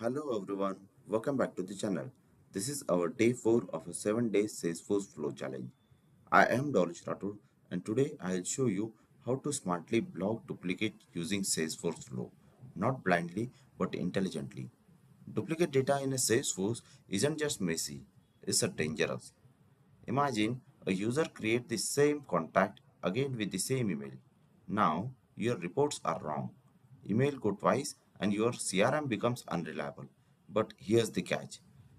Hello everyone, welcome back to the channel. This is our day 4 of a 7-day Salesforce Flow challenge. I am Dolish Rathod and today I'll show you how to smartly block duplicate using Salesforce Flow. Not blindly but intelligently. Duplicate data in a Salesforce isn't just messy, it's a dangerous. Imagine a user create the same contact again with the same email. Now your reports are wrong. Email go twice and your CRM becomes unreliable. But here's the catch.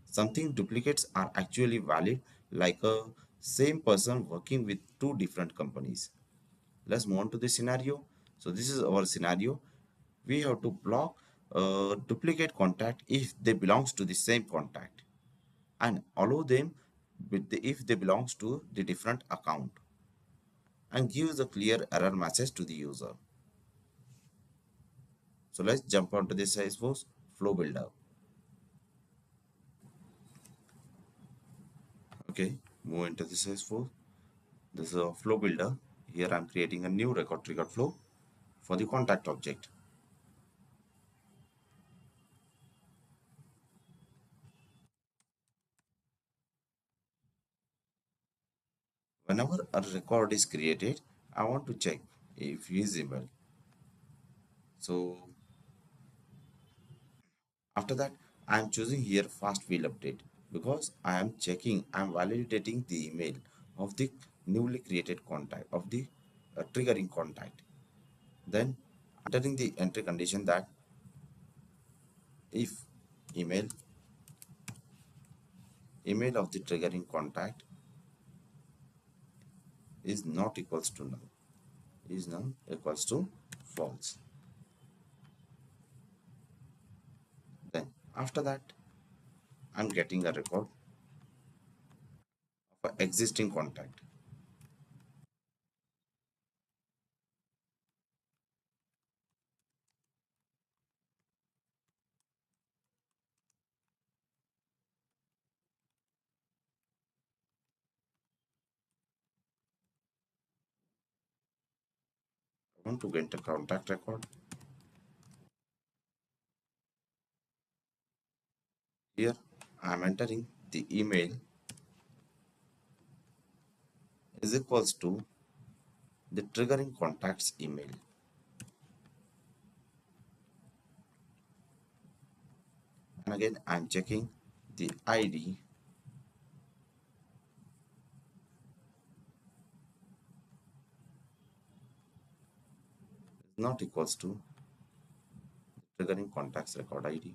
Something duplicates are actually valid like a same person working with two different companies. Let's move on to the scenario. So this is our scenario. We have to block duplicate contact if they belongs to the same contact and allow them if they belongs to the different account and gives a clear error message to the user. So let's jump onto the Salesforce Flow Builder. Okay, move into the Salesforce. This is a Flow Builder. Here I'm creating a new record trigger flow for the contact object. Whenever a record is created, I want to check if his email. So after that, I am choosing here fast field update because I am validating the email of the newly created contact of the triggering contact. Then entering the entry condition that if email email of the triggering contact is not equals to null, is null equals to false. Then after that, I'm getting a record of an existing contact. I want to get a contact record. Here I'm entering the email is equals to the triggering contacts email, and again I'm checking the ID is not equals to triggering contacts record ID.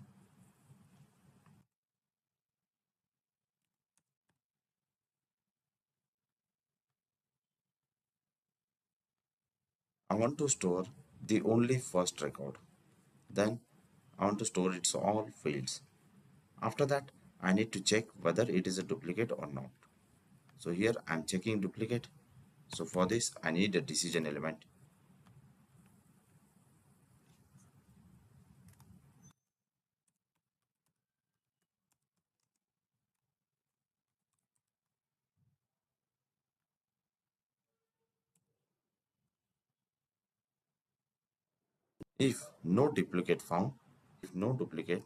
I want to store the only first record. Then I want to store its all fields. After that, I need to check whether it is a duplicate or not. So here I'm checking duplicate. So for this I need a decision element. If no duplicate found, if no duplicate,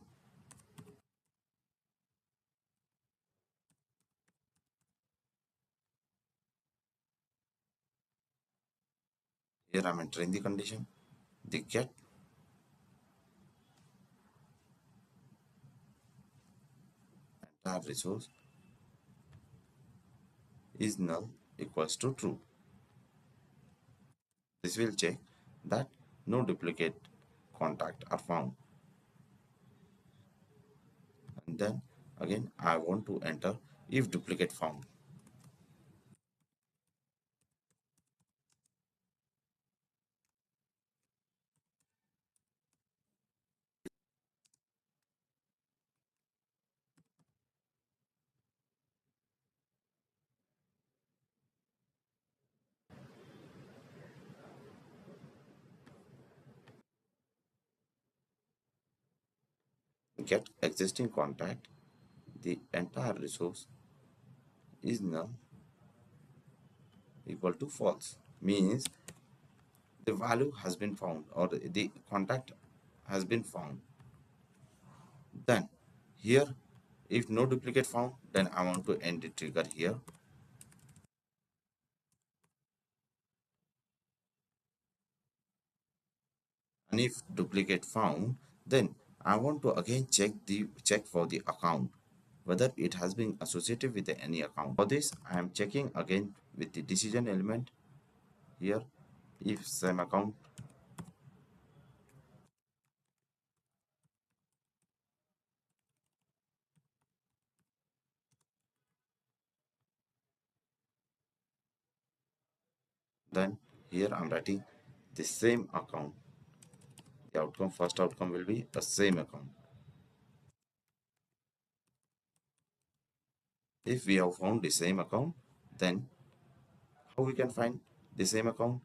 here I'm entering the condition. The get entire resource is null equals to true. This will check that no duplicate contact are found. And then again I want to enter if duplicate found. Get existing contact, the entire resource is null equal to false. Means the value has been found or the contact has been found. Then here, if no duplicate found, then I want to end the trigger here. And if duplicate found, then I want to again check for the account whether it has been associated with any account. For this, I am checking again with the decision element here. If same account, then here I'm writing the same account. The outcome, first outcome will be the same account. If we have found the same account, then how we can find the same account?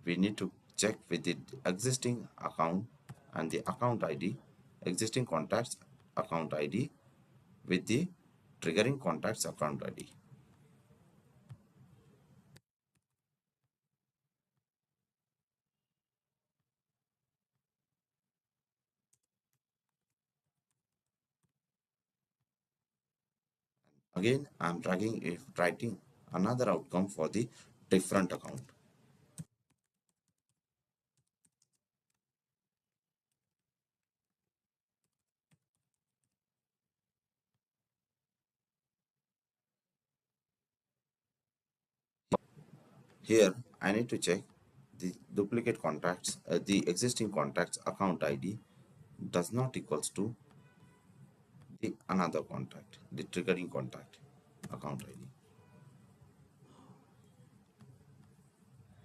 We need to check with the existing account and the account ID, existing contacts account ID with the triggering contacts account ID. Again, I'm dragging if writing another outcome for the different account. Here, I need to check the duplicate contacts, the existing contacts account ID does not equals to the another contact, the triggering contact account ID.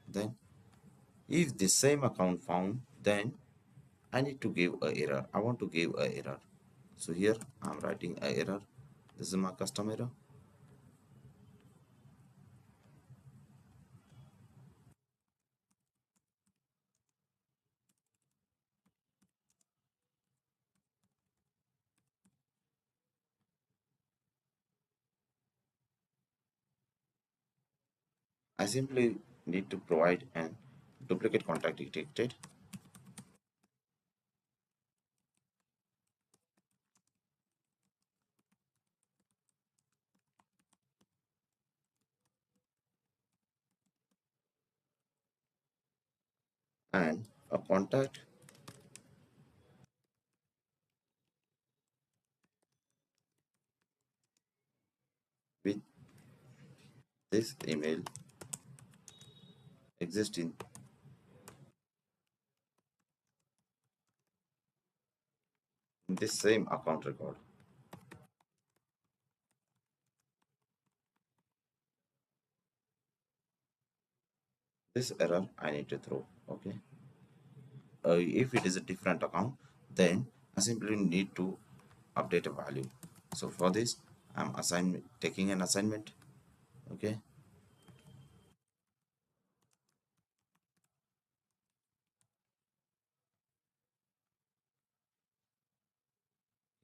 Then, if the same account found, then I need to give a error. I want to give a error. So here I'm writing a error. This is my custom error. I simply need to provide an duplicate contact detected and a contact with this email exists in this same account record. This error I need to throw. Okay. If it is a different account, then I simply need to update a value. So for this, I'm taking an assignment. Okay.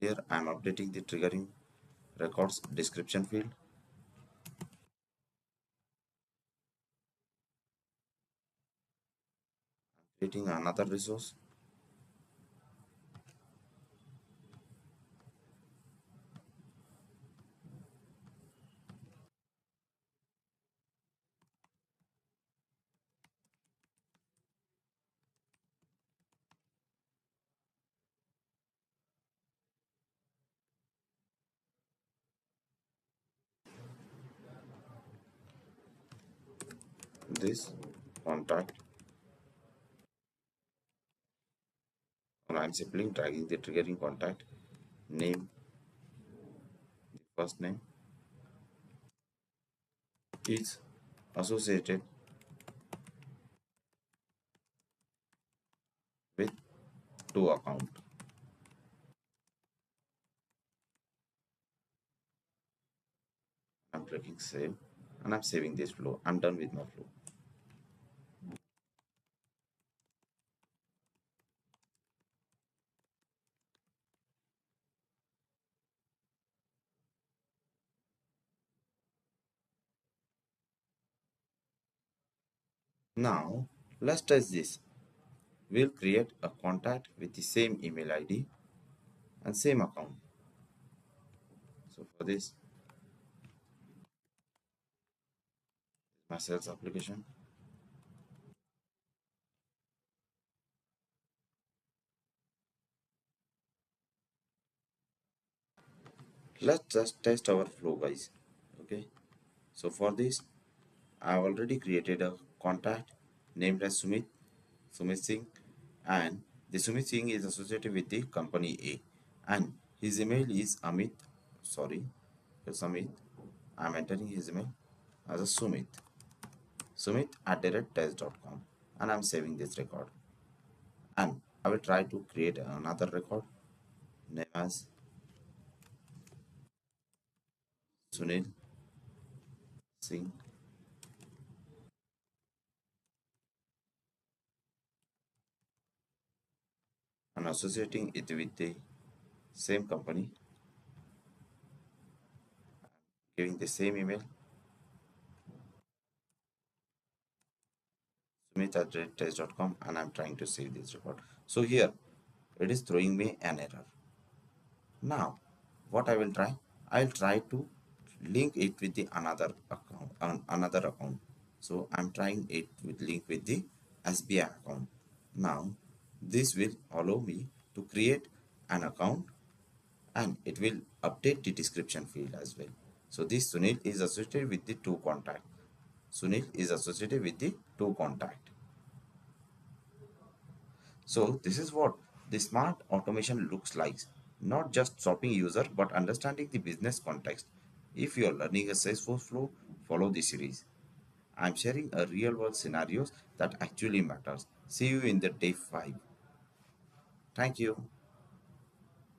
Here I'm updating the triggering records description field, creating another resource. This contact, and I'm simply dragging the triggering contact name, the first name is associated with two account. I'm clicking save and I'm saving this flow. I'm done with my flow. Now let's test this. We'll create a contact with the same email ID and same account. So for this, my sales application. Let's just test our flow, guys. Okay. So for this, I have already created a contact named as Sumit Singh, and the Sumit Singh is associated with the company A, and his email is sorry, it's Amit. I'm entering his email as a Sumit@test.com, and I'm saving this record. And I will try to create another record name as Sunil Singh and associating it with the same company, giving the same email Sumit@test.com, and I'm trying to save this record. So here it is throwing me an error. Now, what I will try, I'll try to link it with the another account. So I'm trying it with link with the SBI account. Now, this will allow me to create an account, and it will update the description field as well. So this Sunil is associated with the two contact. Sunil is associated with the two contact. So this is what the smart automation looks like. Not just stopping user, but understanding the business context. If you are learning a Salesforce flow, follow this series. I'm sharing a real world scenarios that actually matters. See you in the day 5. Thank you.